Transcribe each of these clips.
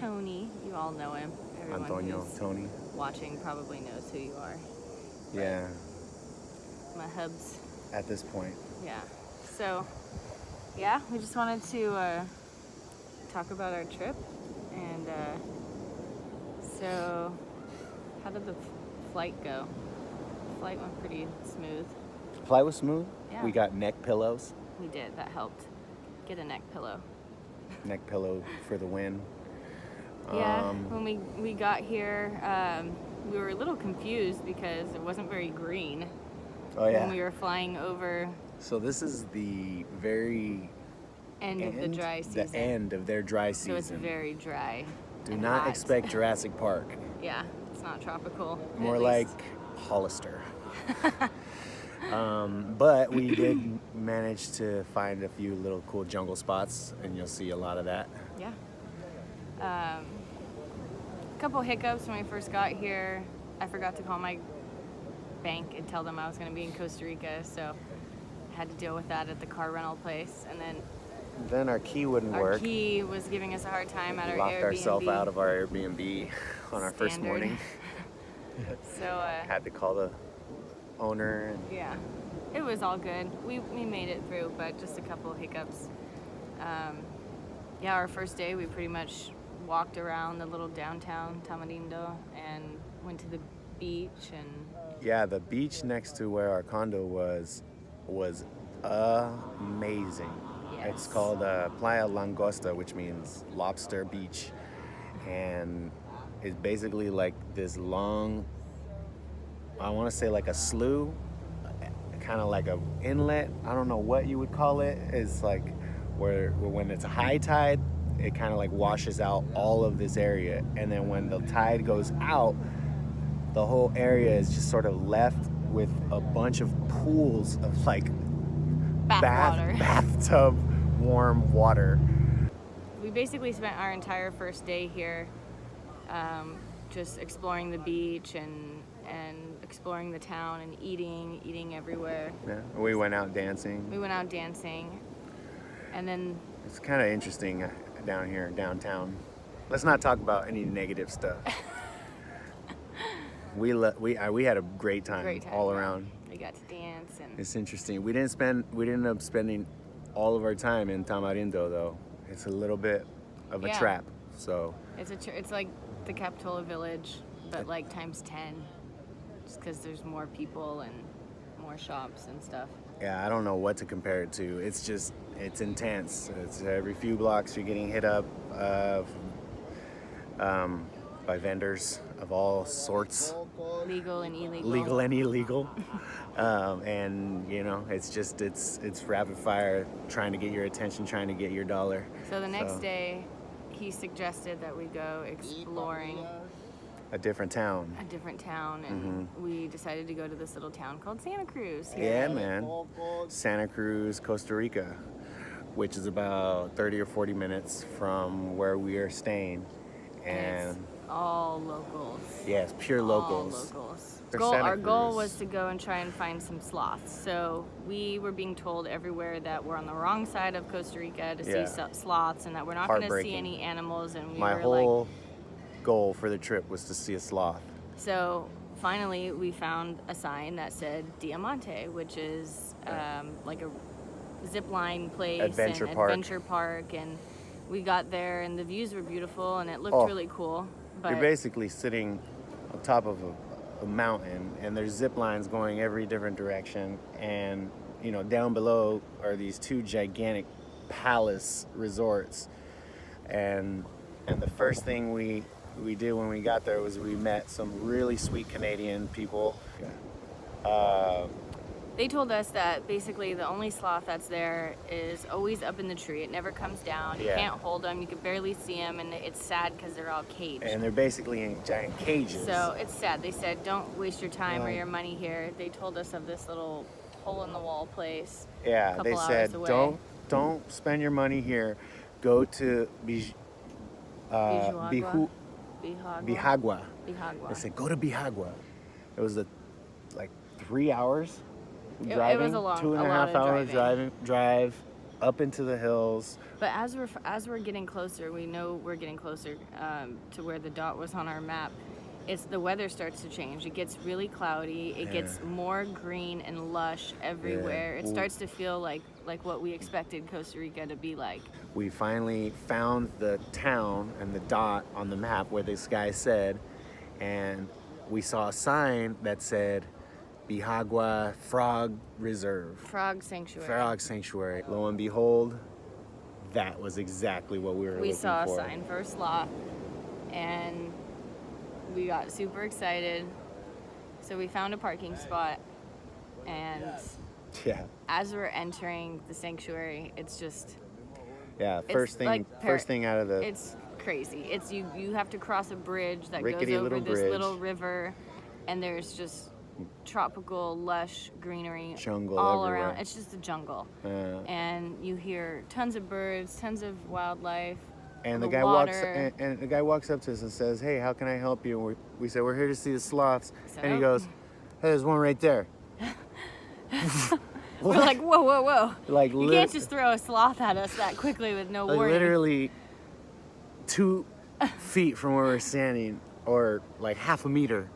Tony. You all know him. Everyone Antonio, who's Tony. watching probably knows who you are. Yeah. My hubs. At this point. Yeah. So, yeah, we just wanted to talk about our trip. And so, how did the flight go? The flight went pretty smooth. Flight was smooth. Yeah. We got neck pillows. We did. That helped. Get a neck pillow. Neck pillow for the win. Yeah, when we got here, we were a little confused because it wasn't very green. Oh yeah. When we were flying over. So this is the very end of the dry season. The end of their dry season. So it's very dry. Do not hot. expect Jurassic Park. Yeah, it's not tropical. More like Hollister. But we did manage to find a few little cool jungle spots, and you'll see a lot of that. Yeah. A couple hiccups when we first got here. I forgot to call my bank and tell them I was going to be in Costa Rica, so I had to deal with that at the car rental place. And then our key wouldn't work. Our key was giving us a hard time at our Locked Airbnb. ourselves out of our Airbnb on our first morning. So had to call the owner. And yeah, it was all good. We made it through, but just a couple of hiccups. Yeah, our first day we pretty much walked around the little downtown Tamarindo and went to the beach. And yeah, the beach next to where our condo was amazing. Yes. It's called Playa Langosta, which means lobster beach, and it's basically like this long, I want to say like a slough, kind of like a inlet. I don't know what you would call it. It's like where when it's high tide, it kind of like washes out all of this area, and then when the tide goes out, the whole area is just sort of left with a bunch of pools of like bathtub warm water. We basically spent our entire first day here just exploring the beach and exploring the town and eating everywhere. Yeah, we went out dancing. And then it's kind of interesting down here downtown. Let's not talk about any negative stuff. we had a great time all around. We got to dance and it's interesting. We didn't end up spending all of our time in Tamarindo though. It's a little bit of a trap. So it's like the Capitola Village, but like times 10, just because there's more people and more shops and stuff. Yeah, I don't know what to compare it to. It's intense. It's every few blocks you're getting hit up by vendors of all sorts. Legal and illegal. Legal and illegal. And you know, it's rapid fire, trying to get your attention, trying to get your dollar. So the next day, he suggested that we go exploring a different town, and we decided to go to this little town called Santa Cruz here. Yeah, man. Santa Cruz, Costa Rica, which is about 30 or 40 minutes from where we are staying. And it's all locals. Yes, pure locals. All locals. Our goal was to go and try and find some sloths. So we were being told everywhere that we're on the wrong side of Costa Rica to see sloths, and that we're not going to see any animals. And my whole goal for the trip was to see a sloth. So finally we found a sign that said Diamante, which is like a zip line place, adventure park, and we got there and the views were beautiful and it looked really cool. But you're basically sitting on top of a mountain, and there's zip lines going every different direction, and you know, down below are these two gigantic palace resorts, and the first thing we did when we got there was we met some really sweet Canadian people. They told us that basically the only sloth that's there is always up in the tree. It never comes down. You can't hold them. You can barely see them, and it's sad because they're all caged. And they're basically in giant cages. So it's sad. They said, don't waste your time or your money here. They told us of this little hole-in-the-wall place. Yeah, they said, don't spend your money here. Go to Bihagwa. They said, go to Bihagwa. It was like 3 hours driving, it was a long, 2.5 hour drive, up into the hills. But as we're getting closer, we know we're getting closer to where the dot was on our map. It's the weather starts to change. It gets really cloudy. It gets more green and lush everywhere. It starts to feel like what we expected Costa Rica to be like. We finally found the town and the dot on the map where this guy said, and we saw a sign that said Bihagua Frog Reserve. Frog Sanctuary. Frog Sanctuary. Lo and behold, that was exactly what we were looking for. We saw a sign for a sloth, and we got super excited. So we found a parking spot, and as we're entering the sanctuary, it's just first thing out of the it's crazy. It's you have to cross a bridge that rickety goes over little this bridge. Little river, and there's just tropical lush greenery jungle all everywhere. around. It's just a jungle, and you hear tons of birds, tons of wildlife. And the the guy water. and the guy walks up to us and says, "Hey, how can I help you?" And we said, "We're here to see the sloths." So, and he goes, "Hey, there's one right there." we're like, whoa, whoa, whoa! Like You can't just throw a sloth at us that quickly with no warning. literally 2 feet from where we're standing, or like half a meter,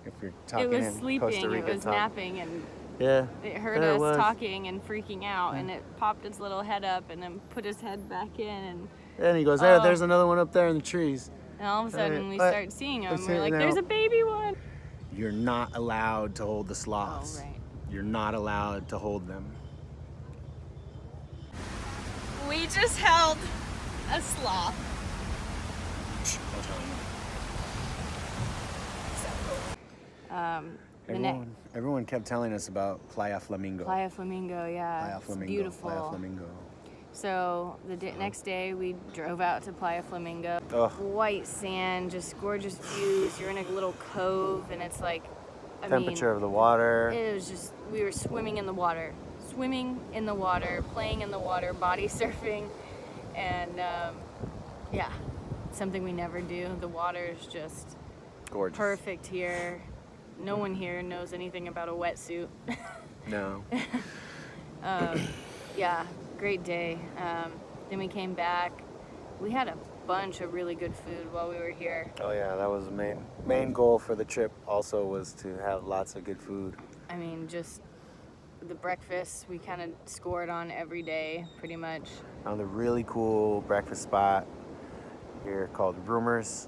if you're talking It was in sleeping. Costa Rica It was talk. napping, and it heard There it us was. talking and freaking out, and it popped its little head up and then put his head back in, And he goes, "Hey, there's another one up there in the trees." and all of a sudden we But- start seeing him. let's We're see like, now. "There's a baby one." You're not allowed to hold the Oh, sloths. right. You're not allowed to hold them. We just held a sloth. Everyone kept telling us about Playa Flamingo. Playa Flamingo, yeah, Playa it's Flamingo. beautiful. Playa Flamingo. So the next day we drove out to Playa Flamingo. Ugh. White sand, just gorgeous views. You're in a little cove, and it's like, Temperature of the water. It was just, we were swimming in the water, playing in the water, body surfing, and something we never do. The water is just Gorgeous. perfect here. No one here knows anything about a wetsuit. No. Great day. Then we came back. We had a bunch of really good food while we were here. Oh yeah, that was the main goal for the trip. Also was to have lots of good food. I mean, just the breakfast we kind of scored on every day, pretty much. Found a really cool breakfast spot here called Rumors.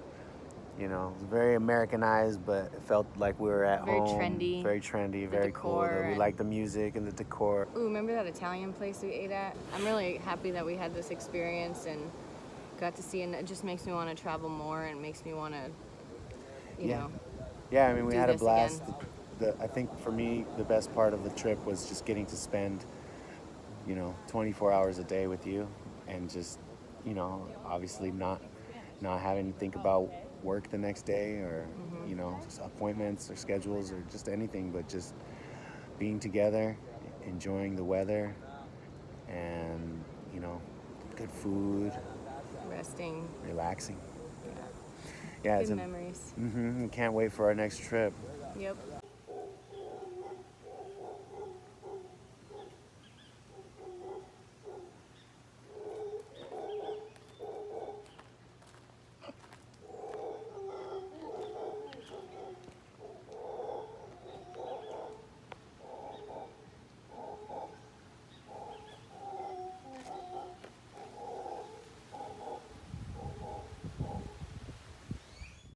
You know, it was very Americanized, but it felt like we were at Very home. trendy. Very trendy, The very cool. decor We and- liked the music and the decor. Ooh, remember that Italian place we ate at? I'm really happy that we had this experience and got to see, and it just makes me want to travel more and makes me want to, you know. Yeah, I mean, we do had a this blast. again. I think for me, the best part of the trip was just getting to spend, 24 hours a day with you, and just, obviously not having to think about work the next day or, just appointments or schedules or just anything, but just being together, enjoying the weather, and, good food, Resting. relaxing. Yeah. Yeah, Good it's memories. Can't wait for our next trip. Yep.